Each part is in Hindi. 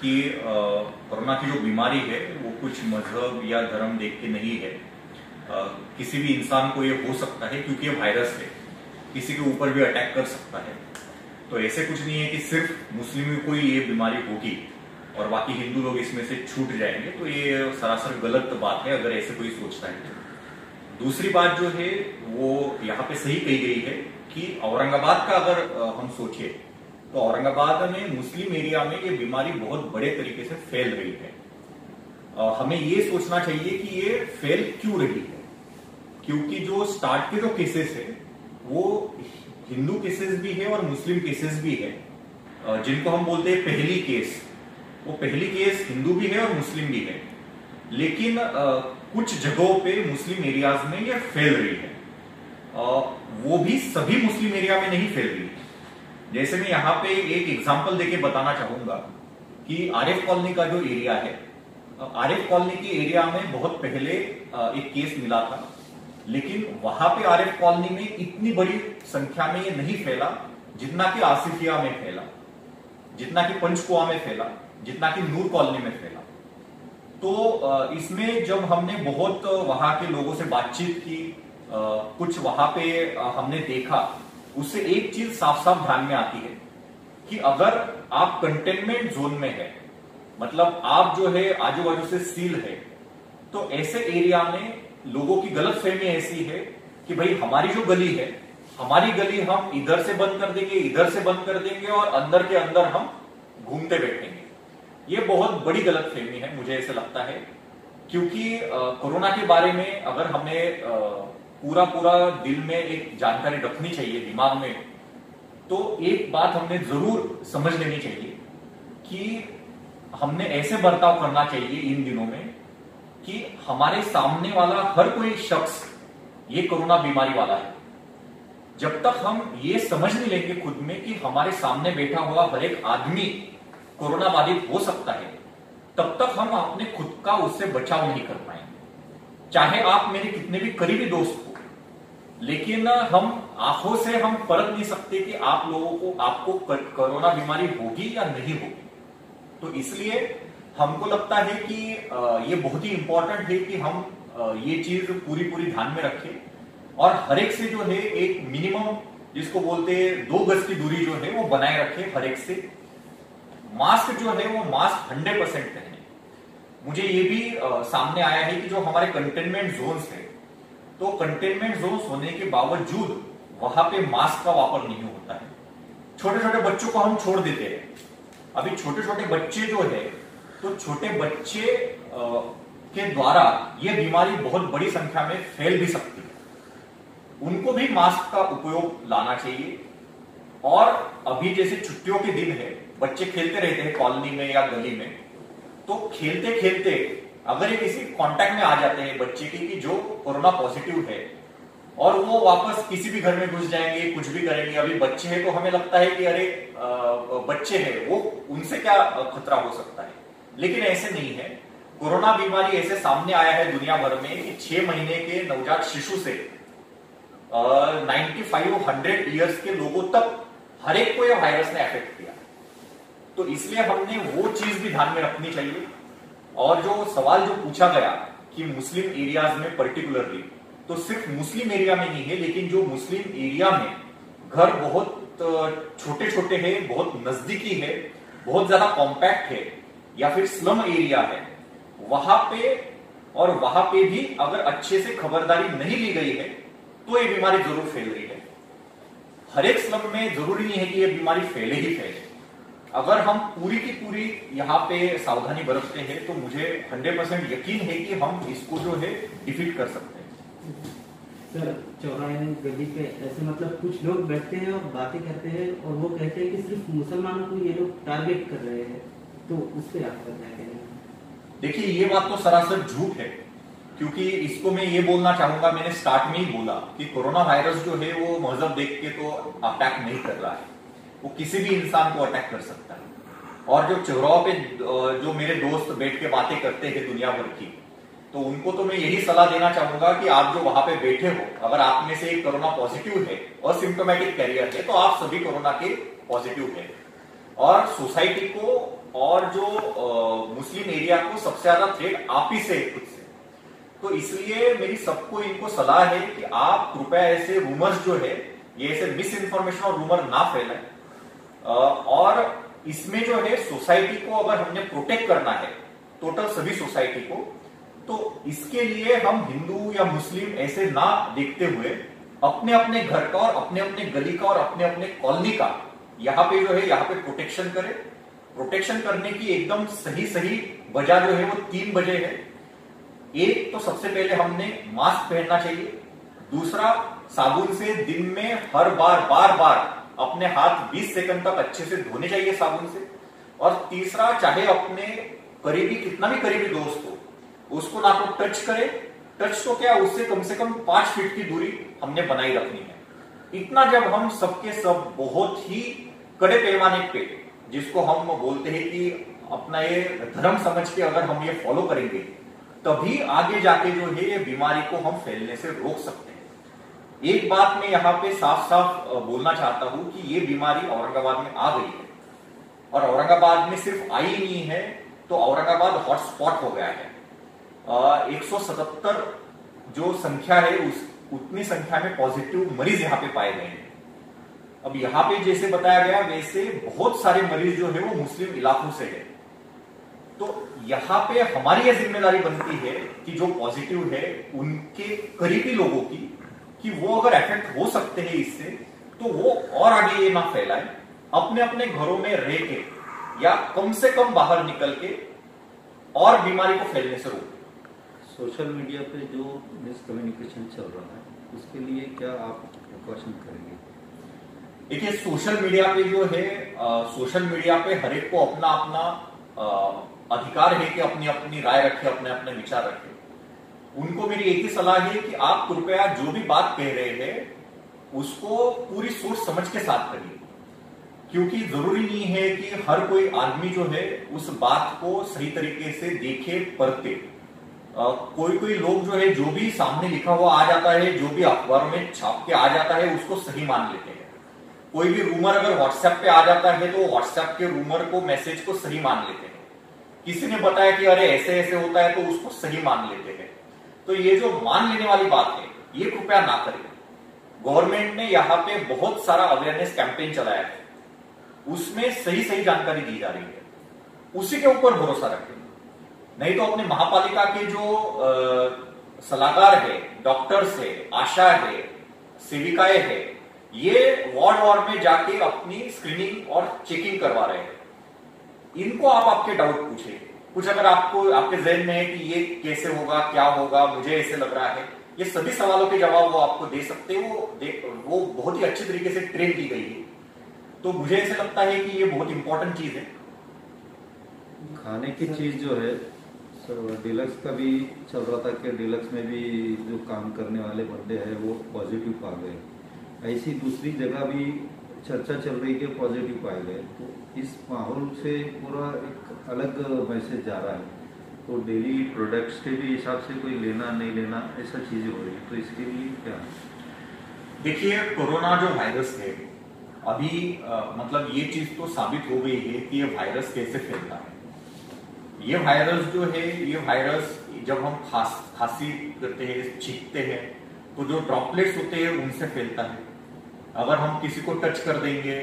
कि कोरोना की जो बीमारी है वो कुछ मजहब या धर्म देख के नहीं है। किसी भी इंसान को ये हो सकता है क्योंकि ये वायरस है, किसी के ऊपर भी अटैक कर सकता है। तो ऐसे कुछ नहीं है कि सिर्फ मुस्लिमों को ही ये बीमारी होगी और बाकी हिंदू लोग इसमें से छूट जाएंगे। तो ये सरासर गलत बात है अगर ऐसे कोई सोचता है तो। दूसरी बात जो है वो यहाँ पे सही कही गई है कि औरंगाबाद का अगर हम सोचे तो औरंगाबाद में मुस्लिम एरिया में ये बीमारी बहुत बड़े तरीके से फैल रही है। हमें ये सोचना चाहिए कि ये फैल क्यों रही है, क्योंकि जो स्टार्ट के जो केसेस है वो हिंदू केसेस भी है और मुस्लिम केसेस भी है। जिनको हम बोलते हैं पहली केस, वो पहली केस हिंदू भी है और मुस्लिम भी है। लेकिन कुछ जगहों पे मुस्लिम एरियाज में ये फैल रही है, वो भी सभी मुस्लिम एरिया में नहीं फैल रही है। जैसे मैं यहाँ पे एक एग्जांपल देके बताना चाहूंगा कि आरिफ कॉलोनी का जो एरिया है, आरिफ कॉलोनी के एरिया में बहुत पहले एक केस मिला था, लेकिन वहां पे आरिफ कॉलोनी में इतनी बड़ी संख्या में ये नहीं फैला जितना कि आसिफिया में फैला, जितना कि पंचकुआ में फैला, जितना कि नूर कॉलोनी में फैला। तो इसमें जब हमने बहुत वहां के लोगों से बातचीत की, कुछ वहां पे हमने देखा, उससे एक चीज साफ साफ ध्यान में आती है कि अगर आप कंटेनमेंट जोन में है, मतलब आप जो है आजू बाजू से सील है, तो ऐसे एरिया में लोगों की गलतफहमी ऐसी है कि भाई हमारी जो गली है, हमारी गली हम इधर से बंद कर देंगे, इधर से बंद कर देंगे और अंदर के अंदर हम घूमते बैठेंगे। ये बहुत बड़ी गलतफहमी है, मुझे ऐसा लगता है, क्योंकि कोरोना के बारे में अगर हमें पूरा पूरा दिल में एक जानकारी रखनी चाहिए, दिमाग में, तो एक बात हमने जरूर समझ लेनी चाहिए कि हमने ऐसे बर्ताव करना चाहिए इन दिनों में कि हमारे सामने वाला हर कोई शख्स ये कोरोना बीमारी वाला है। जब तक हम ये समझ नहीं लेंगे खुद में कि हमारे सामने बैठा हुआ हर एक आदमी कोरोना बाधित हो सकता है, तब तक हम अपने खुद का उससे बचाव नहीं कर पाएंगे। चाहे आप मेरे कितने भी करीबी दोस्त हो, लेकिन हम आंखों से हम परख नहीं सकते कि आप लोगों को, आपको कोरोना बीमारी होगी या नहीं होगी। तो इसलिए हमको लगता है कि ये बहुत ही इंपॉर्टेंट है कि हम ये चीज पूरी पूरी ध्यान में रखें और हर एक से जो है एक मिनिमम, जिसको बोलते हैं 2 गज की दूरी जो है वो बनाए रखें हर एक से। मास्क जो है वो मास्क 100% पहने। मुझे ये भी सामने आया है कि जो हमारे कंटेनमेंट जोन्स है, तो कंटेनमेंट जोन्स होने के बावजूद वहां पे मास्क का वापर नहीं होता है। छोटे छोटे बच्चों को हम छोड़ देते हैं। अभी छोटे छोटे बच्चे जो है, तो छोटे बच्चे के द्वारा ये बीमारी बहुत बड़ी संख्या में फैल भी सकती है। उनको भी मास्क का उपयोग लाना चाहिए। और अभी जैसे छुट्टियों के दिन है, बच्चे खेलते रहते हैं कॉलोनी में या गली में, तो खेलते खेलते अगर ये किसी कांटेक्ट में आ जाते हैं बच्चे की कि जो कोरोना पॉजिटिव है, और वो वापस किसी भी घर में घुस जाएंगे, कुछ भी करेंगे। अभी बच्चे हैं तो हमें लगता है कि अरे बच्चे हैं, वो उनसे क्या खतरा हो सकता है, लेकिन ऐसे नहीं है। कोरोना बीमारी ऐसे सामने आया है दुनिया भर में कि 6 महीने के नवजात शिशु से 95-100 ईयर्स के लोगों तक हर एक को यह वायरस ने अफेक्ट किया। तो इसलिए हमने वो चीज भी ध्यान में रखनी चाहिए। और जो सवाल जो पूछा गया कि मुस्लिम एरियाज में पर्टिकुलरली, तो सिर्फ मुस्लिम एरिया में नहीं है, लेकिन जो मुस्लिम एरिया में घर बहुत छोटे छोटे हैं, बहुत नजदीकी है, बहुत ज्यादा कॉम्पैक्ट है, या फिर स्लम एरिया है, वहां पे भी अगर अच्छे से खबरदारी नहीं ली गई है तो ये बीमारी जरूर फैल रही है। हर एक स्लम में जरूरी नहीं है कि ये बीमारी फैले ही फैले। अगर हम पूरी की पूरी यहाँ पे सावधानी बरतते हैं तो मुझे 100% यकीन है कि हम इसको जो है डिफीट कर सकते हैं। सर, चौराहे गली पे ऐसे मतलब कुछ लोग बैठते हैं और बातें करते हैं और वो कहते हैं कि सिर्फ मुसलमानों को ये लोग टारगेट कर रहे हैं, तो उस पर आपका क्या कहना है? देखिए, ये बात तो सरासर झूठ है, क्योंकि इसको मैं ये बोलना चाहूंगा, मैंने स्टार्ट में ही बोला कि कोरोना वायरस जो है वो मजहब देख के तो अटैक नहीं कर रहा है, वो किसी भी इंसान को अटैक कर सकता है। और जो चौराहों पे जो मेरे दोस्त बैठ के बातें करते हैं दुनिया भर की, तो उनको तो मैं यही सलाह देना चाहूंगा कि आप जो वहां पे बैठे हो, अगर आप में से एक कोरोना पॉजिटिव है और सिम्टोमेटिक कैरियर है, तो आप सभी कोरोना के पॉजिटिव है। और सोसाइटी को और जो मुस्लिम एरिया को सबसे ज्यादा थ्रेट आप ही से है, खुद से। तो इसलिए मेरी सबको इनको सलाह है कि आप कृपया ऐसे रूमर्स जो है, ये ऐसे मिस इन्फॉर्मेशन और रूमर ना फैलाएं। और इसमें जो है सोसाइटी को अगर हमने प्रोटेक्ट करना है, टोटल सभी सोसाइटी को, तो इसके लिए हम हिंदू या मुस्लिम ऐसे ना देखते हुए अपने अपने घर का और अपने अपने गली का और अपने अपने कॉलोनी का यहाँ पे जो है यहाँ पे प्रोटेक्शन करें। प्रोटेक्शन करने की एकदम सही सही वजह जो है वो 3 वजह है। एक तो सबसे पहले हमने मास्क पहनना चाहिए। दूसरा, साबुन से दिन में हर बार बार अपने हाथ 20 सेकंड तक अच्छे से धोने चाहिए साबुन से। और तीसरा, चाहे अपने करीबी कितना भी करीबी दोस्त हो उसको ना तो टच करे, टच तो क्या उससे कम से कम 5 फीट की दूरी हमने बनाई रखनी है। इतना जब हम सबके सब बहुत ही कड़े पैमाने पे, जिसको हम बोलते हैं कि अपना ये धर्म समझ के अगर हम ये फॉलो करेंगे, तभी आगे जाके जो है ये बीमारी को हम फैलने से रोक सकते हैं। एक बात मैं यहाँ पे साफ साफ बोलना चाहता हूं कि ये बीमारी औरंगाबाद में आ गई है, और औरंगाबाद में सिर्फ आई नहीं है तो औरंगाबाद हॉटस्पॉट हो गया है। 177 जो संख्या है उतनी संख्या में पॉजिटिव मरीज यहाँ पे पाए गए हैं। अब यहाँ पे जैसे बताया गया वैसे बहुत सारे मरीज जो है वो मुस्लिम इलाकों से है। तो यहाँ पे हमारी यह जिम्मेदारी बनती है कि जो पॉजिटिव है उनके करीबी लोगों की, कि वो अगर अफेक्ट हो सकते हैं इससे, तो वो और आगे ये ना फैलाए, अपने अपने घरों में रह के या कम से कम बाहर निकल के और बीमारी को फैलने से रोके। सोशल मीडिया पे जो मिसकम्युनिकेशन चल रहा है उसके लिए क्या आप प्रिकॉशन करेंगे? देखिए, सोशल मीडिया पे जो है सोशल मीडिया पे हर एक को अपना अपना अधिकार है कि अपनी अपनी राय रखे, अपने अपने विचार रखे। उनको मेरी एक ही सलाह है कि आप कृपया जो भी बात कह रहे हैं उसको पूरी सोच समझ के साथ करिए, क्योंकि जरूरी नहीं है कि हर कोई आदमी जो है उस बात को सही तरीके से देखे परखे। कोई कोई लोग जो है जो भी सामने लिखा हुआ आ जाता है, जो भी अखबारों में छाप के आ जाता है उसको सही मान लेते हैं। कोई भी रूमर अगर व्हाट्सएप पे आ जाता है तो व्हाट्सएप के रूमर को, मैसेज को सही मान लेते हैं। किसी ने बताया कि अरे ऐसे ऐसे होता है तो उसको सही मान लेते हैं। तो ये जो मान लेने वाली बात है ये कृपया ना करें। गवर्नमेंट ने यहाँ पे बहुत सारा अवेयरनेस कैंपेन चलाया है, उसमें सही सही जानकारी दी जा रही है, उसी के ऊपर भरोसा रखें। नहीं तो अपने महापालिका के जो सलाहकार है, डॉक्टर्स है, आशा है, सेविकाएं है, ये वार्ड में जाके अपनी स्क्रीनिंग और चेकिंग करवा रहे हैं। इनको आप आपके डाउट पूछे, कुछ अगर आपको आपके जहन में है कि ये कैसे होगा, क्या होगा, मुझे ऐसे लग रहा है, ये सभी सवालों के जवाब वो आपको दे सकते हैं। वो बहुत ही अच्छी तरीके से ट्रेन की गई है। तो मुझे ऐसे लगता है कि ये बहुत इंपॉर्टेंट चीज है। खाने की चीज जो है डिलक्स का भी चल रहा था कि डिलक्स में भी जो काम करने वाले बंदे हैं वो पॉजिटिव पा गए। ऐसी दूसरी जगह भी चर्चा चल रही है कि पॉजिटिव पाए गए। तो इस माहौल से पूरा एक अलग मैसेज जा रहा है। तो डेली प्रोडक्ट्स के भी हिसाब से कोई लेना नहीं लेना ऐसा चीजें हो रही है। तो इसके लिए क्या? देखिए, कोरोना जो वायरस है अभी मतलब ये चीज तो साबित हो गई है कि ये वायरस कैसे फैलता है। ये वायरस जो है, ये वायरस जब हम खांसी करते हैं, छींकते हैं, तो जो ड्रॉपलेट्स होते हैं उनसे फैलता है। अगर हम किसी को टच कर देंगे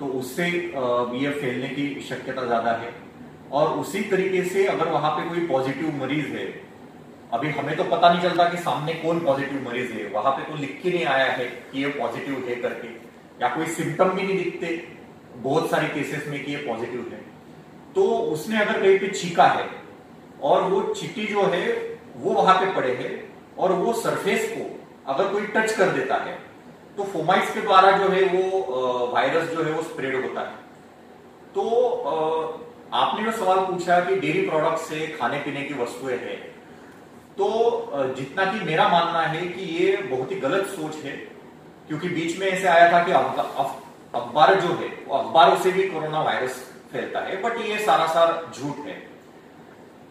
तो उससे ये फैलने की शक्यता ज्यादा है। और उसी तरीके से अगर वहां पे कोई पॉजिटिव मरीज है, अभी हमें तो पता नहीं चलता कि सामने कौन पॉजिटिव मरीज है, वहां पे तो लिख के नहीं आया है कि ये पॉजिटिव है करके, या कोई सिम्टम भी नहीं दिखते बहुत सारे केसेस में कि ये पॉजिटिव है। तो उसने अगर कहीं पे छींका है और वो चींटी जो है वो वहां पे पड़े है और वो सरफेस को अगर कोई टच कर देता है तो फोमाइट्स के द्वारा जो है वो वायरस जो है वो स्प्रेड होता है। तो आपने जो सवाल पूछा कि डेयरी प्रोडक्ट से खाने पीने की वस्तुएं हैं, तो जितना कि मेरा मानना है कि ये बहुत ही गलत सोच है, क्योंकि बीच में ऐसे आया था कि अखबार जो है वो अखबारों से भी कोरोना वायरस फैलता है, बट ये सारा झूठ है।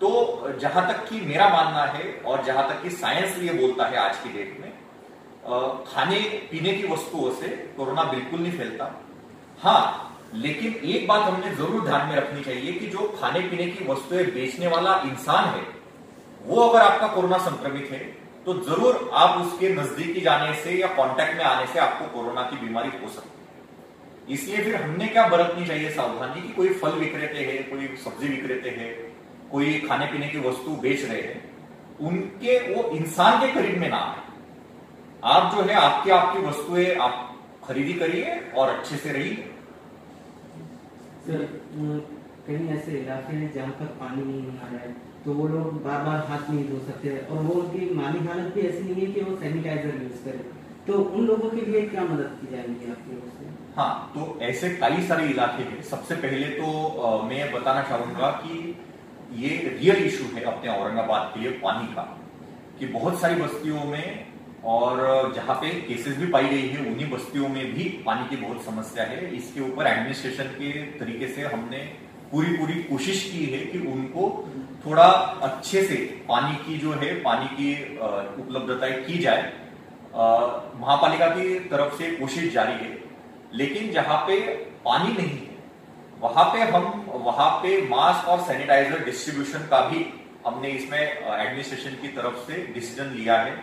तो जहां तक कि मेरा मानना है और जहां तक कि साइंस ये बोलता है आज की डेट में, खाने पीने की वस्तुओं से कोरोना बिल्कुल नहीं फैलता। हाँ, लेकिन एक बात हमने जरूर ध्यान में रखनी चाहिए कि जो खाने पीने की वस्तुएं बेचने वाला इंसान है, वो अगर आपका कोरोना संक्रमित है तो जरूर आप उसके नजदीकी जाने से या कांटेक्ट में आने से आपको कोरोना की बीमारी हो सकती है। इसलिए फिर हमने क्या बरतनी चाहिए सावधानी कि कोई फल विक्रेते हैं, कोई सब्जी विक्रेते हैं, कोई खाने पीने की वस्तु बेच रहे हैं, उनके वो इंसान के करीब में ना आए। आप जो है आपकी वस्तुएं आप खरीदी करिए और अच्छे से रहिए। सर, कहीं ऐसे इलाके हैं जहाँ पर पानी नहीं आ रहा है तो वो लोग बार बार हाथ नहीं धो सकते और वो उनकी माली हालत भी ऐसी नहीं है कि वो सैनिटाइजर यूज करें, तो उन लोगों के लिए क्या मदद की जाएगी आपकी ओर से? हाँ, तो ऐसे कई सारे इलाके हैं। सबसे पहले तो मैं बताना चाहूंगा कि ये रियल इशू है अपने औरंगाबाद के लिए पानी का, कि बहुत सारी बस्तियों में और जहां पे केसेस भी पाई गई है उन्हीं बस्तियों में भी पानी की बहुत समस्या है। इसके ऊपर एडमिनिस्ट्रेशन के तरीके से हमने पूरी कोशिश की है कि उनको थोड़ा अच्छे से पानी की उपलब्धता की जाए। महापालिका की तरफ से कोशिश जारी है, लेकिन जहां पे पानी नहीं है वहां पे मास्क और सैनिटाइजर डिस्ट्रीब्यूशन का भी हमने इसमें एडमिनिस्ट्रेशन की तरफ से डिसीजन लिया है।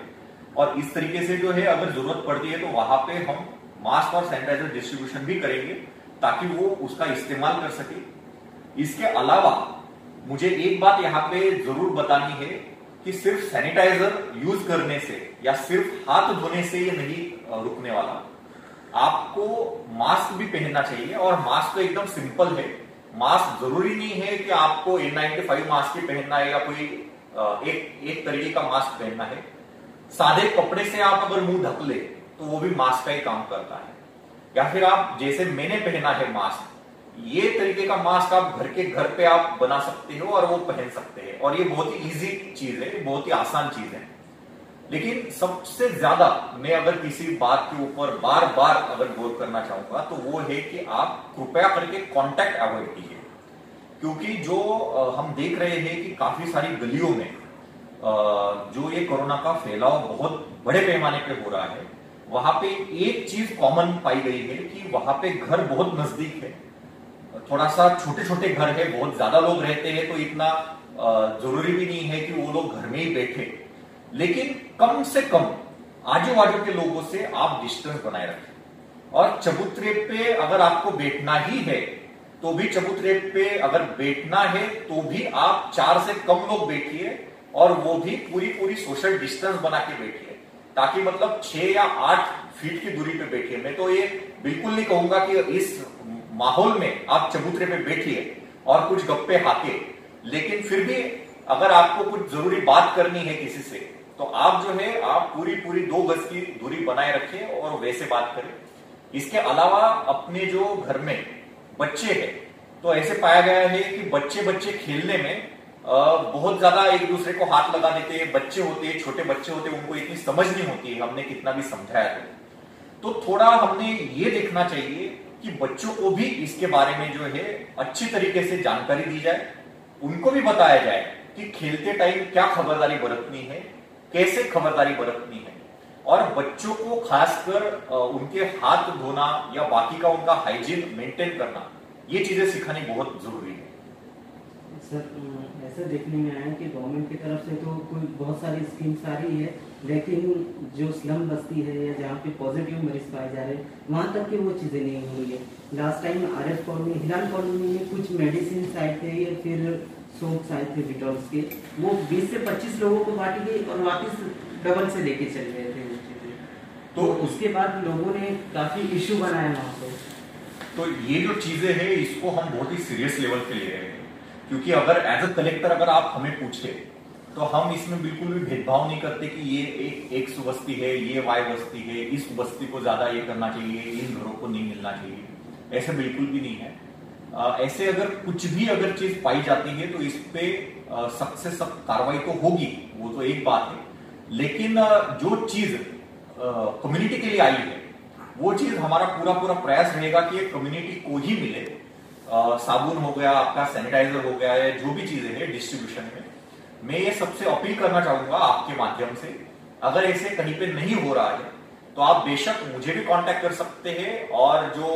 और इस तरीके से जो है अगर जरूरत पड़ती है तो वहां पे हम मास्क और सैनिटाइजर डिस्ट्रीब्यूशन भी करेंगे ताकि वो उसका इस्तेमाल कर सके। इसके अलावा मुझे एक बात यहाँ पे जरूर बतानी है कि सिर्फ सैनिटाइजर यूज करने से या सिर्फ हाथ धोने से ये नहीं रुकने वाला, आपको मास्क भी पहनना चाहिए। और मास्क तो एकदम सिंपल है। मास्क जरूरी नहीं है कि आपको N95 मास्क ही पहनना है या कोई एक तरीके का मास्क पहनना है। सादे कपड़े से आप अगर मुंह ढक ले तो वो भी मास्क का ही काम करता है। या फिर आप जैसे मैंने पहना है मास्क, ये तरीके का मास्क आप घर पे आप बना सकते हो और वो पहन सकते हैं। और ये बहुत ही इजी चीज है, बहुत ही आसान चीज है। लेकिन सबसे ज्यादा मैं अगर किसी बात के ऊपर बार बार अगर गौर करना चाहूंगा तो वो है कि आप कृपया करके कांटेक्ट अवॉइड कीजिए। क्योंकि जो हम देख रहे हैं कि काफी सारी गलियों में जो ये कोरोना का फैलाव बहुत बड़े पैमाने पे हो रहा है, वहां पे एक चीज कॉमन पाई गई है कि वहां पे घर बहुत नजदीक है, थोड़ा सा छोटे छोटे घर है, बहुत ज्यादा लोग रहते हैं तो इतना जरूरी भी नहीं है कि वो लोग घर में ही बैठे। लेकिन कम से कम आजू बाजू के लोगों से आप डिस्टेंस बनाए रखें। और चबूतरे पे अगर आपको बैठना ही है तो भी चबूतरे पे अगर बैठना है तो भी आप 4 से कम लोग बैठिए और वो भी पूरी सोशल डिस्टेंस बना के बैठिए, ताकि मतलब 6 या 8 फीट की दूरी पे बैठिए। मैं तो ये बिल्कुल नहीं कहूंगा कि इस माहौल में आप चबूतरे पे बैठिए और कुछ गप्पे हाके, लेकिन फिर भी अगर आपको कुछ जरूरी बात करनी है किसी से तो आप जो है आप पूरी 2 गज की दूरी बनाए रखें और वैसे बात करें। इसके अलावा अपने जो घर में बच्चे हैं तो ऐसे पाया गया है कि बच्चे खेलने में बहुत ज्यादा एक दूसरे को हाथ लगा देते हैं। बच्चे होते हैं, छोटे बच्चे होते हैं, उनको इतनी समझ नहीं होती है, हमने कितना भी समझाया तो थोड़ा हमने ये देखना चाहिए कि बच्चों को भी इसके बारे में जो है अच्छी तरीके से जानकारी दी जाए, उनको भी बताया जाए कि खेलते टाइम क्या खबरदारी बरतनी है, कैसे खबरदारी बरतनी है। और बच्चों को खासकर उनके हाथ धोना या बाकी का उनका हाइजीन मेंटेन करना, ये चीजें सिखानी बहुत जरूरी है। सर, ऐसा देखने में आया कि गवर्नमेंट की तरफ से तो कोई बहुत सारी स्कीम्स आ रही है, लेकिन जो स्लम बस्ती है या जहाँ पे पॉजिटिव मरीज पाए जा रहे हैं वहां तक की वो चीजें नहीं हो रही है। लास्ट टाइम RF कॉलोनी, हिलाल कॉलोनी में कुछ मेडिसिन आए थे या फिर सोप्स आए थे डिटॉल्स के, वो 20 से 25 लोगों को बांटी गई और वापस डबल से लेके चल गए थे वो चीजें। तो उसके बाद लोगों ने काफी इश्यू बनाया वहां पे। तो ये जो चीजें हैं इसको हम बहुत ही सीरियस लेवल पे ले रहे हैं, क्योंकि अगर एज अ कलेक्टर अगर आप हमें पूछे तो हम इसमें बिल्कुल भी भेदभाव नहीं करते कि ये एक बस्ती है, ये वाई बस्ती है, इस बस्ती को ज्यादा ये करना चाहिए, इन घरों को नहीं मिलना चाहिए, ऐसा बिल्कुल भी नहीं है। ऐसे अगर कुछ भी अगर चीज पाई जाती है तो इस पे सख्त से सख्त कार्रवाई तो होगी, वो तो एक बात है। लेकिन जो चीज कम्युनिटी के लिए आई है वो चीज हमारा पूरा प्रयास रहेगा कि कम्युनिटी को ही मिले। साबुन हो गया, आपका सैनिटाइजर हो गया है, जो भी चीजें हैं डिस्ट्रीब्यूशन में, मैं ये सबसे अपील करना चाहूंगा आपके माध्यम से, अगर ऐसे कहीं पे नहीं हो रहा है तो आप बेशक मुझे भी कांटेक्ट कर सकते हैं, और जो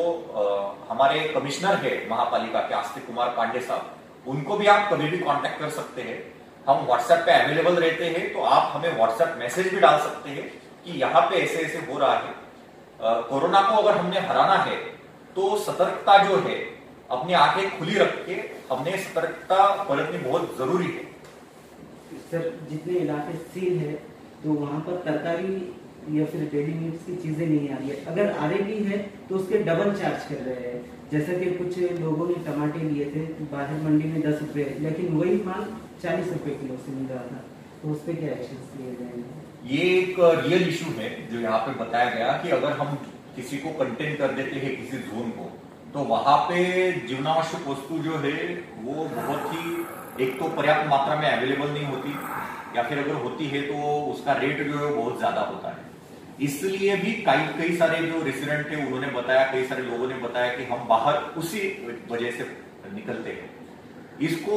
हमारे कमिश्नर है महापालिका के आस्तिक कुमार पांडे साहब, उनको भी आप कभी भी कांटेक्ट कर सकते हैं। हम व्हाट्सएप पे अवेलेबल रहते हैं, तो आप हमें व्हाट्सएप मैसेज भी डाल सकते हैं कि यहाँ पे ऐसे ऐसे हो रहा है। कोरोना को अगर हमने हराना है तो सतर्कता जो है, अपनी आंखें खुली रख के हमने सतर्कता बरतनी बहुत जरूरी है। सर, जितने इलाके सील है तो वहाँ पर तरकारी या फिर डेली नीड्स की चीजें नहीं आ रही है, अगर आ रही भी है तो उसके डबल चार्ज कर रहे हैं। जैसा कि कुछ लोगों ने टमाटे लिए थे बाहर मंडी में 10 रुपए, लेकिन वही माल 40 रुपए किलो से मिल रहा था, तो उस पर क्या एक्शन लिए जाएंगे? ये एक रियल इशू है जो यहाँ पे बताया गया कि अगर हम किसी को कंटेन कर देते हैं किसी जोन को, तो वहां पे जीवनावश्यक वस्तु जो है वो बहुत ही, एक तो पर्याप्त मात्रा में अवेलेबल नहीं होती, या फिर अगर होती है तो उसका रेट जो है बहुत ज्यादा होता है। इसलिए भी कई सारे जो रेसिडेंट थे उन्होंने बताया, कई सारे लोगों ने बताया कि हम बाहर उसी वजह से निकलते हैं। इसको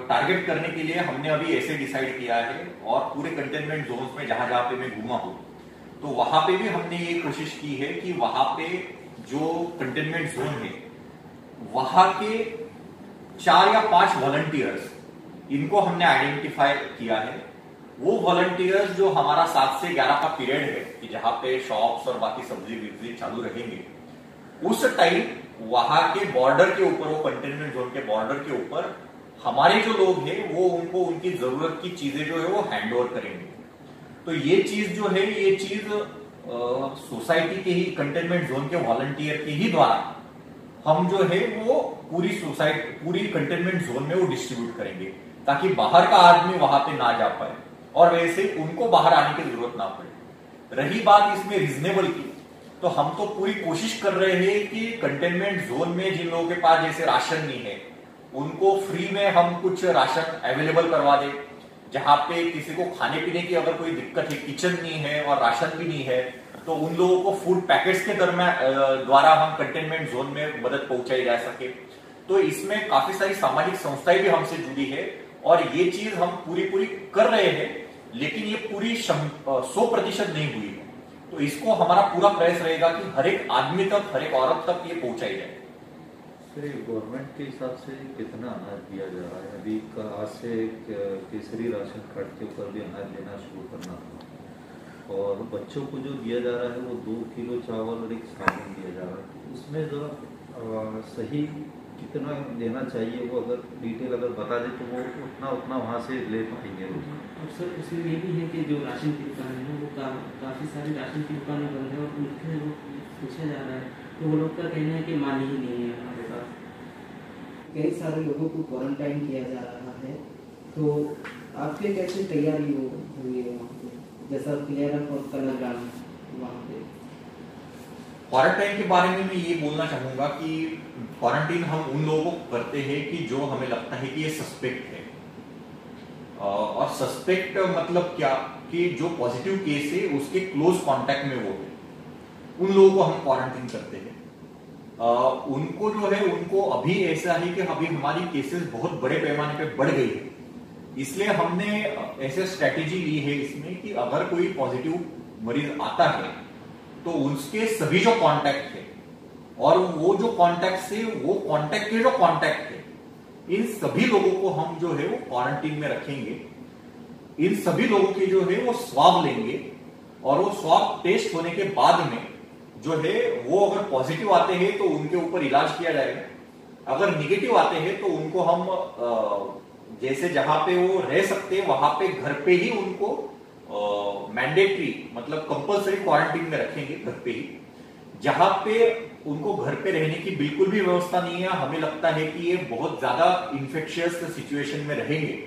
टारगेट करने के लिए हमने अभी ऐसे डिसाइड किया है, और पूरे कंटेनमेंट जोन्स में जहां जहां पे मैं घूमा हूं, तो वहां पे भी हमने ये कोशिश की है कि वहां पे जो कंटेनमेंट जोन है वहां के 4 या 5 वॉलंटियर्स, इनको हमने आइडेंटिफाई किया है। वो वॉलंटियर्स जो हमारा 7 से 11 का पीरियड है कि जहां पे शॉप्स और बाकी सब्जी बिब्जी चालू रहेंगे, उस टाइम वहां के बॉर्डर के ऊपर, वो कंटेनमेंट जोन के बॉर्डर के ऊपर हमारे जो लोग हैं वो उनको उनकी जरूरत की चीजें जो है वो हैंड ओवर करेंगे। तो ये चीज जो है, ये चीज सोसाइटी के ही, कंटेनमेंट जोन के वॉलंटियर के ही द्वारा हम जो है वो पूरी सोसाइटी, पूरी कंटेनमेंट जोन में वो डिस्ट्रीब्यूट करेंगे, ताकि बाहर का आदमी वहां पे ना जा पाए और वैसे उनको बाहर आने की जरूरत ना पड़े। रही बात इसमें रीजनेबल की, तो हम तो पूरी कोशिश कर रहे हैं कि कंटेनमेंट जोन में जिन लोगों के पास जैसे राशन नहीं है, उनको फ्री में हम कुछ राशन अवेलेबल करवा दें। जहां पे किसी को खाने पीने की अगर कोई दिक्कत है, किचन नहीं है और राशन भी नहीं है, तो उन लोगों को फूड पैकेट्स के द्वारा हम कंटेनमेंट जोन में मदद पहुंचाई जा सके। तो इसमें काफी सारी सामाजिक संस्थाएं भी हमसे जुड़ी है, और ये चीज हम पूरी कर रहे हैं, लेकिन ये पूरी 100% नहीं हुई है। तो इसको हमारा पूरा प्रयास रहेगा कि हर एक आदमी तक, हर एक औरत तक ये पहुंचाई जाए। गवर्नमेंट के हिसाब से कितना अनाज दिया जा रहा है? अभी आज से केसरी राशन कार्ड के ऊपर भी अनाज देना शुरू करना था, और बच्चों को जो दिया जा रहा है वो 2 किलो चावल और 1 साबुन दिया जा रहा है। उसमें जरा सही कितना देना चाहिए, वो अगर डिटेल अगर बता दे तो वो उतना वहाँ से ले पाएंगे। और सर, उसमें ये भी है कि जो राशन की दुकान है वो काफ़ी सारी राशन की दुकानें बंद है, और उनसे पूछा जा रहा है तो वो लोग का कहना है कि माल ही नहीं है हमारे पास। कई सारे लोगों को क्वारंटाइन किया जा रहा है, तो आपके कैसे तैयारी हुई है वहाँ पे, जैसा क्लियर और कलरग्राम वहाँ पे? क्वारंटाइन के बारे में मैं ये बोलना चाहूंगा कि क्वारंटाइन हम उन लोगों को करते हैं कि जो हमें लगता है कि ये सस्पेक्ट है। और सस्पेक्ट मतलब क्या, कि जो पॉजिटिव केस है उसके क्लोज कांटेक्ट में वो है, उन लोगों को हम क्वारंटाइन करते हैं। उनको जो है, उनको अभी ऐसा है कि अभी हमारी केसेस बहुत बड़े पैमाने पे बढ़ गई है, इसलिए हमने ऐसे स्ट्रेटेजी ली है इसमें कि अगर कोई पॉजिटिव मरीज आता है तो उसके सभी जो कांटेक्ट है, और वो जो कांटेक्ट से, वो कांटेक्ट के जो कांटेक्ट है, इन सभी लोगों को हम जो है वो क्वारंटीन में रखेंगे। इन सभी लोगों के जो है वो स्वाब लेंगे, और वो स्वाब टेस्ट होने के बाद में जो है वो अगर पॉजिटिव आते हैं तो उनके ऊपर इलाज किया जाएगा। अगर निगेटिव आते हैं तो उनको हम जैसे जहां पे वो रह सकते हैं वहां पे घर पे ही उनको मैंडेटरी मतलब कंपलसरी क्वारंटीन में रखेंगे, घर पे ही। जहां पे उनको घर पे रहने की बिल्कुल भी व्यवस्था नहीं है, हमें लगता है कि ये बहुत ज्यादा इंफेक्शियस सिचुएशन में रहेंगे,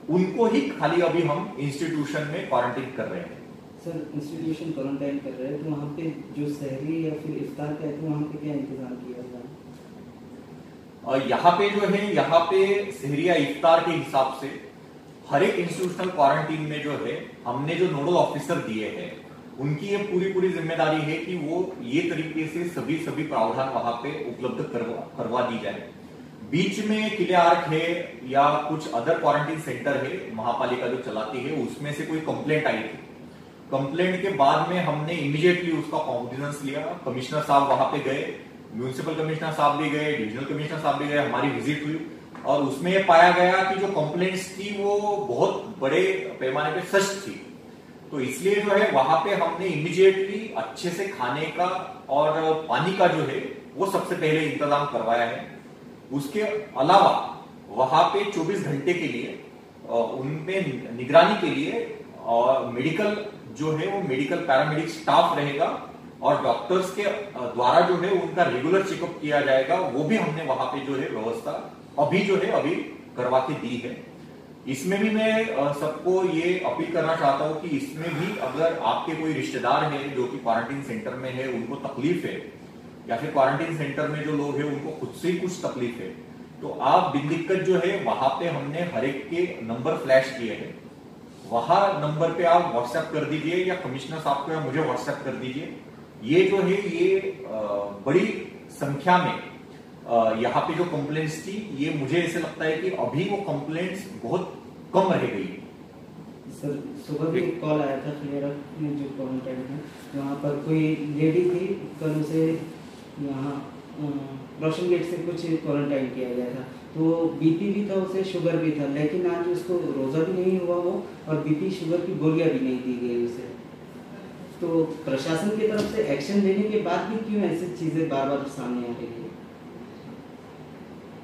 उनको ही खाली अभी हम इंस्टीट्यूशन में क्वारंटीन कर रहे हैं। सर, इंस्टीट्यूशन क्वारंटाइन कर रहे हैं तो वहाँ पे जो सहरी या फिर इफ्तार का है तो वहाँ पे क्या इंतजाम किया जाए? यहाँ पे जो है, यहाँ पे सहरी या इफ्तार के हिसाब से हर एक इंस्टीट्यूशनल क्वारंटीन में जो है हमने जो नोडल ऑफिसर दिए हैं, उनकी ये पूरी जिम्मेदारी है कि वो ये तरीके से सभी प्रावधान वहां पे उपलब्ध करवा दी जाए। बीच में किले आर्क है या कुछ अदर क्वारंटीन सेंटर है महापालिका जो चलाती है, उसमें से कोई कंप्लेंट आई थी कंप्लेंट के बाद में हमने इमीडिएटली उसका कॉग्निजेंस लिया। कमिश्नर साहब वहां पे गए, म्यूनिसिपल कमिश्नर साहब भी गए, डिविजनल कमिश्नर साहब भी गए, हमारी विजिट हुई और उसमें ये पाया गया कि जो कंप्लेंट्स थी वो बहुत बड़े पैमाने पे सच थी। तो इसलिए जो है वहां पे हमने इमीडिएटली अच्छे से खाने का और पानी का जो है वो सबसे पहले इंतजाम करवाया है। उसके अलावा वहां पे 24 घंटे के लिए उनपे निगरानी के लिए और मेडिकल जो है वो मेडिकल पैरामेडिक स्टाफ रहेगा और डॉक्टर्स के द्वारा जो है उनका रेगुलर चेकअप किया जाएगा। वो भी हमने वहां पे जो है व्यवस्था अभी करवा के दी है। इसमें भी मैं सबको ये अपील करना चाहता हूं कि इसमें भी अगर आपके कोई रिश्तेदार है जो कि क्वारंटीन सेंटर में है, उनको तकलीफ है या फिर क्वारंटीन सेंटर में जो लोग हैं उनको खुद से ही कुछ तकलीफ है, तो आप बिनदिक्कत जो है वहां पे हमने हर एक के नंबर फ्लैश किए हैं। वहां नंबर पे आप व्हाट्सएप कर दीजिए या कमिश्नर साहब को या मुझे व्हाट्सएप कर दीजिए। ये जो है ये बड़ी संख्या में यहाँ पे जो कंप्लेंट्स थी, ये मुझे ऐसे लगता है कि अभी वो कंप्लेंट्स बहुत कम रह गई है। सर सुबह भी एक कॉल आया था मेरा जो क्वारंटाइन है वहाँ पर कोई लेडी थी, कल उसे यहाँ रोशन गेट से कुछ क्वारंटाइन किया गया था, तो बीपी भी था, उसे शुगर भी था, लेकिन आज उसको रोज़ा भी नहीं हुआ वो और बीपी शुगर की गोलियां भी नहीं दी गई उसे। तो प्रशासन की तरफ से एक्शन लेने के बाद भी क्यों ऐसी चीजें बार बार सामने आ रही है?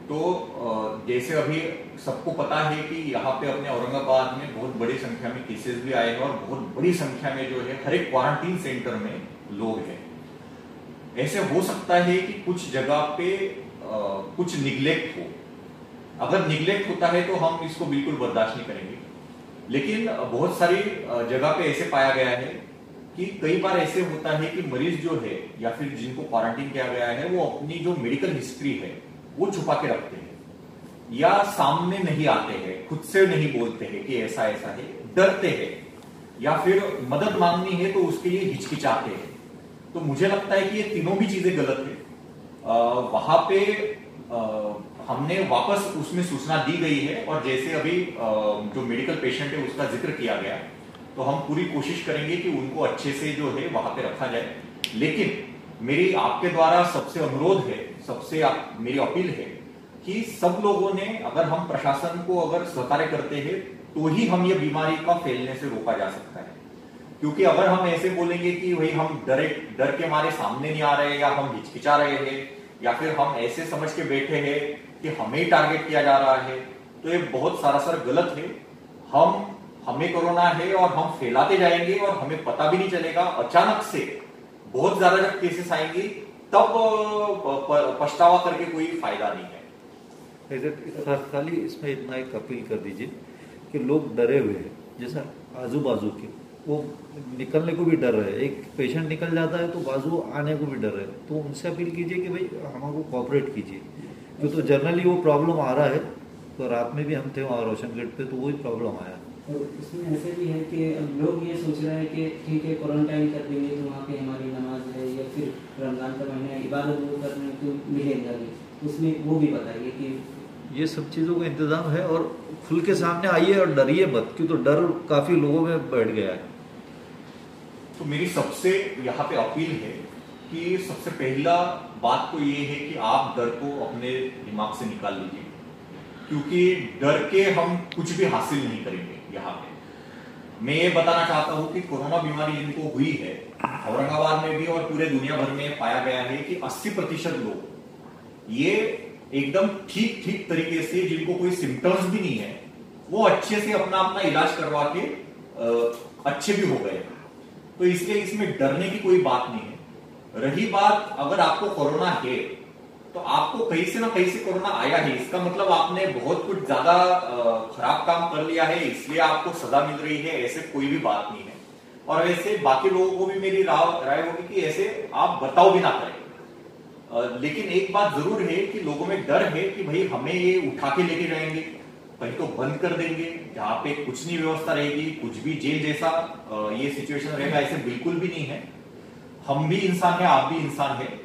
तो जैसे अभी सबको पता है कि यहाँ पे अपने औरंगाबाद में बहुत बड़ी संख्या में केसेस भी आए हैं और बहुत बड़ी संख्या में जो है हर एक क्वारंटीन सेंटर में लोग हैं। ऐसे हो सकता है कि कुछ जगह पे कुछ निग्लेक्ट हो। अगर निग्लेक्ट होता है तो हम इसको बिल्कुल बर्दाश्त नहीं करेंगे, लेकिन बहुत सारी जगह पे ऐसे पाया गया है कि कई बार ऐसे होता है कि मरीज जो है या फिर जिनको क्वारंटीन किया गया है वो अपनी जो मेडिकल हिस्ट्री है वो छुपा के रखते हैं या सामने नहीं आते हैं, खुद से नहीं बोलते हैं कि ऐसा ऐसा है, डरते हैं या फिर मदद मांगनी है तो उसके लिए हिचकिचाते हैं। तो मुझे लगता है कि ये तीनों भी चीजें गलत है। वहां पे हमने वापस उसमें सूचना दी गई है और जैसे अभी जो मेडिकल पेशेंट है उसका जिक्र किया गया, तो हम पूरी कोशिश करेंगे कि उनको अच्छे से जो है वहां पे रखा जाए। लेकिन मेरी आपके द्वारा सबसे अनुरोध है, मेरी अपील है कि सब लोगों ने, अगर हम प्रशासन को अगर सहकार्य करते हैं तो ही हम ये बीमारी का फैलने से रोका जा सकता है। क्योंकि अगर हम ऐसे बोलेंगे कि भाई हम डर के मारे सामने नहीं आ रहे या हम हिचकिचा रहे हैं या फिर हम ऐसे समझ के बैठे हैं कि हमें ही टारगेट किया जा रहा है, तो ये बहुत सरासर गलत है। हमें कोरोना है और हम फैलाते जाएंगे और हमें पता भी नहीं चलेगा। अचानक से बहुत ज्यादा जब केसेस आएंगे तब पछतावा करके कोई फायदा नहीं है। खाली इसमें इतना एक अपील कर दीजिए कि लोग डरे हुए हैं, जैसा आजू बाजू के वो निकलने को भी डर रहे हैं, एक पेशेंट निकल जाता है तो बाजू आने को भी डर रहे हैं, तो उनसे अपील कीजिए कि भाई हमको कोऑपरेट कीजिए। तो जनरली वो प्रॉब्लम आ रहा है, तो रात में भी हम थे वहाँ रोशन गेट पे, तो वही प्रॉब्लम आया। और इसमें ऐसे भी है कि लोग ये सोच रहे हैं कि ठीक है क्वारंटाइन कर देंगे तो वहाँ पे हमारी नमाज है या फिर रमजान का महीना इबादत वो करने तो मिलेगा भी, उसमें वो भी बताइए कि ये सब चीज़ों का इंतजाम है और खुल के सामने आइए और डरिए मत, क्यों तो डर काफ़ी लोगों में बैठ गया है। तो मेरी सबसे यहाँ पे अपील है कि सबसे पहला बात तो ये है कि आप डर को अपने दिमाग से निकाल लीजिए, क्योंकि डर के हम कुछ भी हासिल नहीं करेंगे। यहाँ पे मैं ये बताना चाहता हूँ कि कोरोना बीमारी जिनको हुई है औरंगाबाद में भी और पूरे दुनिया भर में पाया गया है कि 80% लोग ये एकदम ठीक तरीके से, जिनको कोई सिम्टम्स भी नहीं है, वो अच्छे से अपना इलाज करवा के अच्छे भी हो गए। तो इसलिए इसमें डरने की कोई बात नहीं है। रही बात अगर आपको कोरोना है तो आपको कहीं से ना कहीं से कोरोना आया है, इसका मतलब आपने बहुत कुछ ज्यादा खराब काम कर लिया है इसलिए आपको सजा मिल रही है, ऐसे कोई भी बात नहीं है। और वैसे बाकी लोगों को भी मेरी राय होगी कि ऐसे आप बर्ताव भी ना करें। लेकिन एक बात जरूर है कि लोगों में डर है कि भाई हमें ये उठा के लेके जाएंगे, कहीं तो बंद कर देंगे जहां पे कुछ नहीं व्यवस्था रहेगी, कुछ भी जेल जैसा ये सिचुएशन रहेगा, ऐसे बिल्कुल भी नहीं है। हम भी इंसान है, आप भी इंसान है।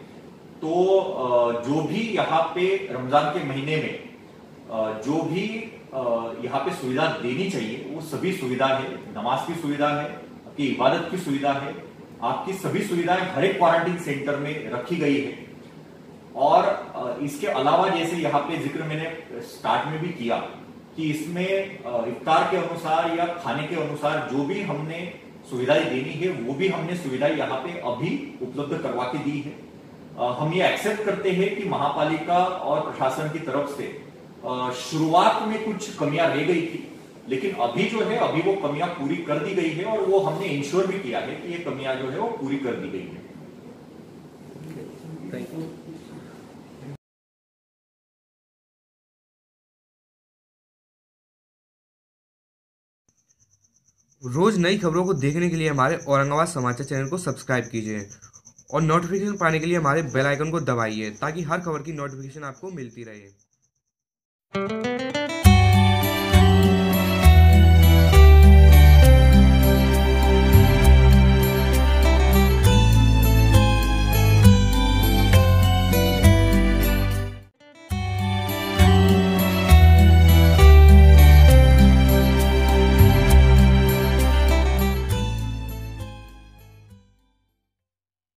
तो जो भी यहाँ पे रमजान के महीने में जो भी यहाँ पे सुविधा देनी चाहिए वो सभी सुविधा है। नमाज की सुविधा है, आपकी इबादत की सुविधा है, आपकी सभी सुविधाएं हर एक क्वारंटीन सेंटर में रखी गई है। और इसके अलावा जैसे यहाँ पे जिक्र मैंने स्टार्ट में भी किया कि इसमें इफ्तार के अनुसार या खाने के अनुसार जो भी हमने सुविधाएं देनी है वो भी हमने सुविधाएं यहाँ पे अभी उपलब्ध करवा के दी है। हम ये एक्सेप्ट करते हैं कि महापालिका और प्रशासन की तरफ से शुरुआत में कुछ कमियां रह गई थी, लेकिन अभी जो है अभी वो कमियां पूरी कर दी गई है और वो हमने इंश्योर भी किया है कि ये कमियां जो है वो पूरी कर दी गई है। Thank you. रोज़ नई खबरों को देखने के लिए हमारे औरंगाबाद समाचार चैनल को सब्सक्राइब कीजिए और नोटिफिकेशन पाने के लिए हमारे बेल आइकन को दबाइए ताकि हर खबर की नोटिफिकेशन आपको मिलती रहे।